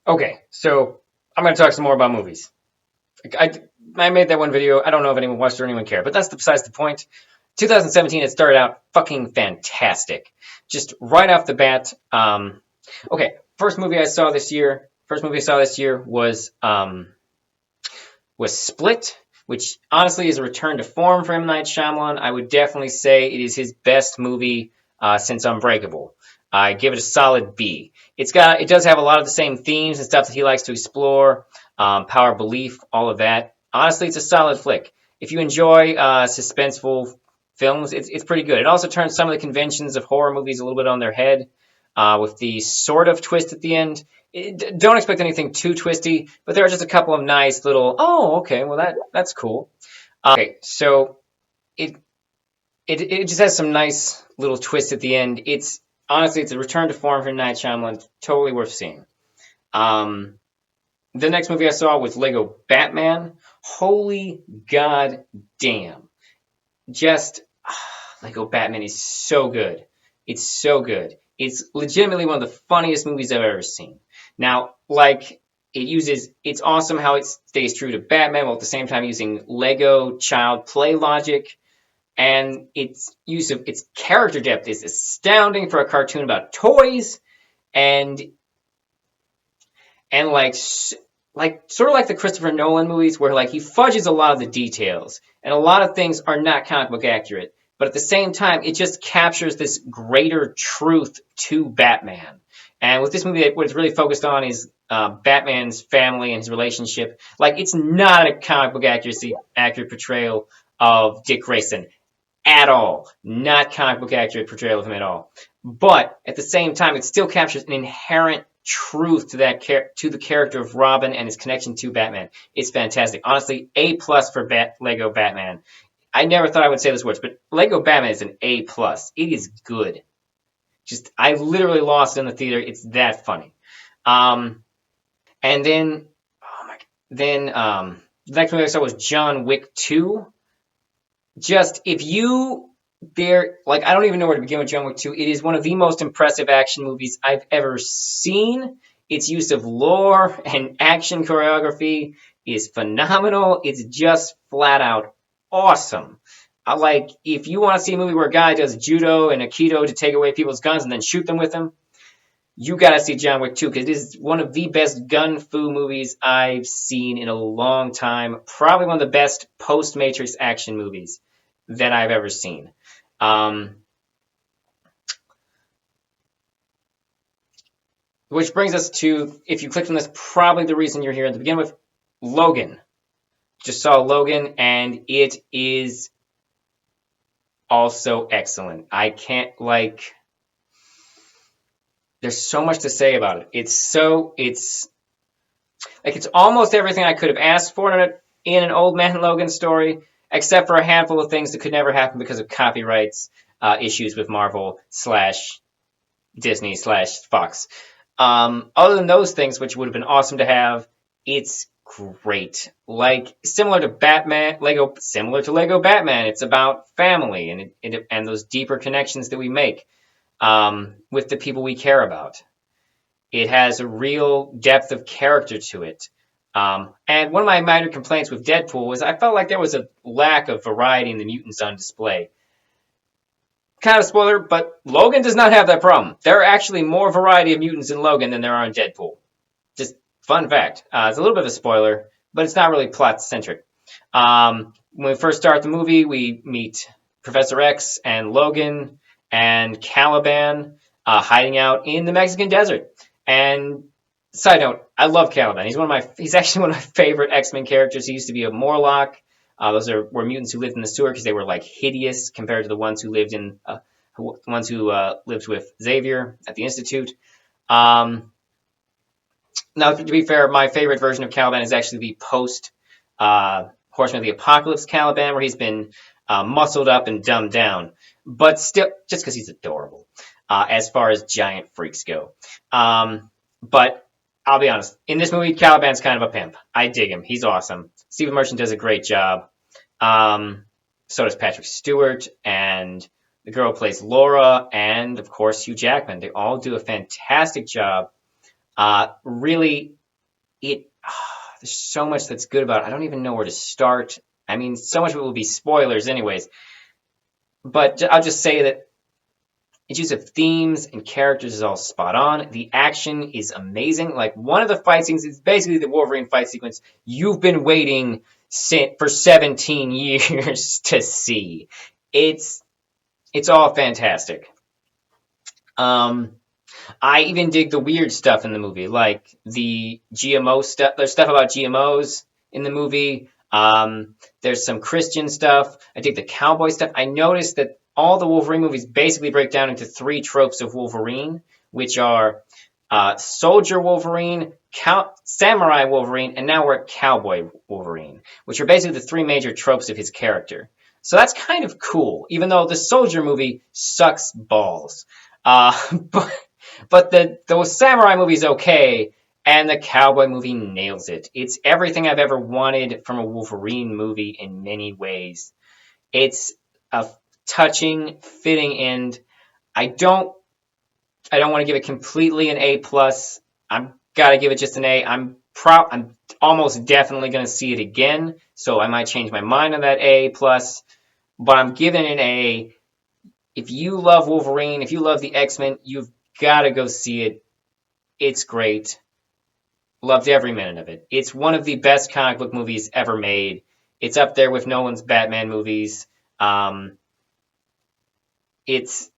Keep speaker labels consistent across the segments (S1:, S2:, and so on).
S1: Okay, so I'm going to talk some more about movies. I, I made that one video. I don't know if anyone watched it or anyone cared, but that's besides the point. 2017, it started out fucking fantastic. Just right off the bat. Okay, first movie I saw this year. First movie I saw this year was Split, which honestly is a return to form for M. Night Shyamalan. I would definitely say it is his best movie since Unbreakable. I give it a solid B. It does have a lot of the same themes and stuff that he likes to explore, power of belief, all of that. Honestly, it's a solid flick. If you enjoy suspenseful films, it's pretty good. It also turns some of the conventions of horror movies a little bit on their head with the sort of twist at the end. Don't expect anything too twisty, but there are just a couple of nice little. Oh, okay, well that's cool. Okay, so it it just has some nice little twists at the end. It's honestly it's a return to form for Night Shyamalan. Totally worth seeing. Um, the next movie I saw was Lego Batman. Holy god damn! Just Lego Batman is so good. It's so good. It's legitimately one of the funniest movies I've ever seen. Now, like it's awesome how it stays true to Batman while at the same time using Lego child play logic. And its use of its character depth is astounding for a cartoon about toys. And and like sort of like the Christopher Nolan movies where like he fudges a lot of the details and a lot of things are not comic book accurate, but at the same time it just captures this greater truth to Batman. And with this movie, what it's really focused on is Batman's family and his relationship. Like it's not a comic book accurate portrayal of Dick Grayson at all. Not comic book accurate portrayal of him at all. But at the same time, it still captures an inherent truth to to the character of Robin and his connection to Batman. It's fantastic. Honestly, A plus for Lego Batman. I never thought I would say those words, but Lego Batman is an A plus. It is good. Just I literally lost it in the theater. It's that funny. Um, and then oh my, then the next movie I saw was John Wick 2. Just if you there like I don't even know where to begin with John Wick 2. It is one of the most impressive action movies I've ever seen. Its use of lore and action choreography is phenomenal. It's just flat out awesome. Like if you want to see a movie where a guy does judo and aikido to take away people's guns and then shoot them with them, you gotta see John Wick 2 because it is one of the best gun fu movies I've seen in a long time. Probably one of the best post Matrix action movies that I've ever seen. Um, which brings us to, if you clicked on this, probably the reason you're here to begin with, Logan. Just saw Logan, and it is also excellent. I can't like. There's so much to say about it. It's almost everything I could have asked for in an Old Man Logan story, except for a handful of things that could never happen because of copyrights issues with Marvel slash Disney slash Fox. Other than those things, which would have been awesome to have, it's great. Like similar to Lego Batman. It's about family and those deeper connections that we make with the people we care about. It has a real depth of character to it. And one of my minor complaints with Deadpool was I felt like there was a lack of variety in the mutants on display. Kind of spoiler, but Logan does not have that problem. There are actually more variety of mutants in Logan than there are in Deadpool. Just fun fact. It's a little bit of a spoiler, but it's not really plot centric. When we first start the movie, we meet Professor X and Logan and Caliban hiding out in the Mexican desert. And side note, I love Caliban. He's actually one of my favorite X-Men characters. He used to be a Morlock. Were mutants who lived in the sewer because they were like hideous compared to the ones who lived with Xavier at the Institute. Now, to be fair, my favorite version of Caliban is actually the post Horseman of the Apocalypse Caliban, where he's been muscled up and dumbed down, but still, just because he's adorable as far as giant freaks go. But I'll be honest, in this movie, Caliban's kind of a pimp. I dig him. He's awesome. Stephen Merchant does a great job. So does Patrick Stewart, and the girl who plays Laura, and of course Hugh Jackman. They all do a fantastic job Really, it there's so much that's good about it. I don't even know where to start. I mean, so much of it will be spoilers, anyways. But I'll just say that its use of themes and characters is all spot on. The action is amazing. Like one of the fight scenes is basically the Wolverine fight sequence you've been waiting for 17 years to see. It's it's all fantastic. Um, I even dig the weird stuff in the movie, like the GMO stuff. There's stuff about GMOs in the movie. There's some Christian stuff. I dig the cowboy stuff. I noticed that all the Wolverine movies basically break down into three tropes of Wolverine, which are soldier Wolverine, samurai Wolverine, and now we're at cowboy Wolverine, which are basically the three major tropes of his character. So that's kind of cool, even though the soldier movie sucks balls. But the samurai movie's okay, and the cowboy movie nails it. It's everything I've ever wanted from a Wolverine movie in many ways. It's a touching, fitting end. I don't I don't want to give it completely an A plus. I'm gotta give it just an A. I'm almost definitely gonna see it again, so I might change my mind on that A plus. But I'm giving it an A. If you love Wolverine, if you love the X-Men, you've gotta go see it. It's great. Loved every minute of it. It's one of the best comic book movies ever made. It's up there with Nolan's Batman movies. Um, it's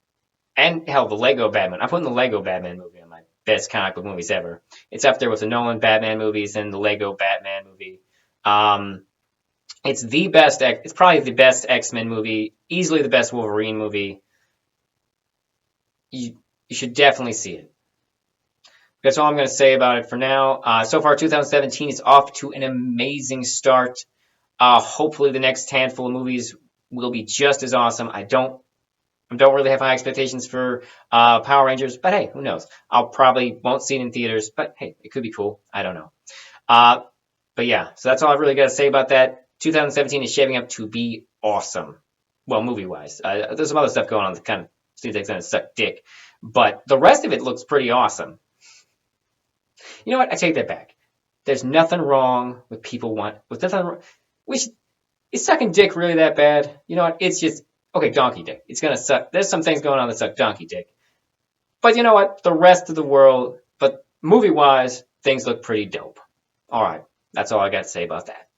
S1: and hell, the Lego Batman. I'm putting the Lego Batman movie on my best comic book movies ever. It's up there with the Nolan Batman movies and the Lego Batman movie. Um, it's the best. It's probably the best X-Men movie. Easily the best Wolverine movie. You should definitely see it. That's all I'm going to say about it for now. So far, 2017 is off to an amazing start. Hopefully, the next handful of movies will be just as awesome. I don't really have high expectations for Power Rangers, but hey, who knows? I'll probably won't see it in theaters, but hey, it could be cool. I don't know. Uh, but yeah, so that's all I've really got to say about that. 2017 is shaping up to be awesome. Well, movie wise, there's some other stuff going on that kind of seems like it's gonna suck dick, but the rest of it looks pretty awesome. You know what? I take that back. There's nothing wrong with people want with nothing. We should, is sucking dick really that bad? You know what? It's just okay, donkey dick. It's gonna suck. There's some things going on that suck donkey dick. But you know what? The rest of the world, but movie wise, things look pretty dope. All right, that's all I got to say about that.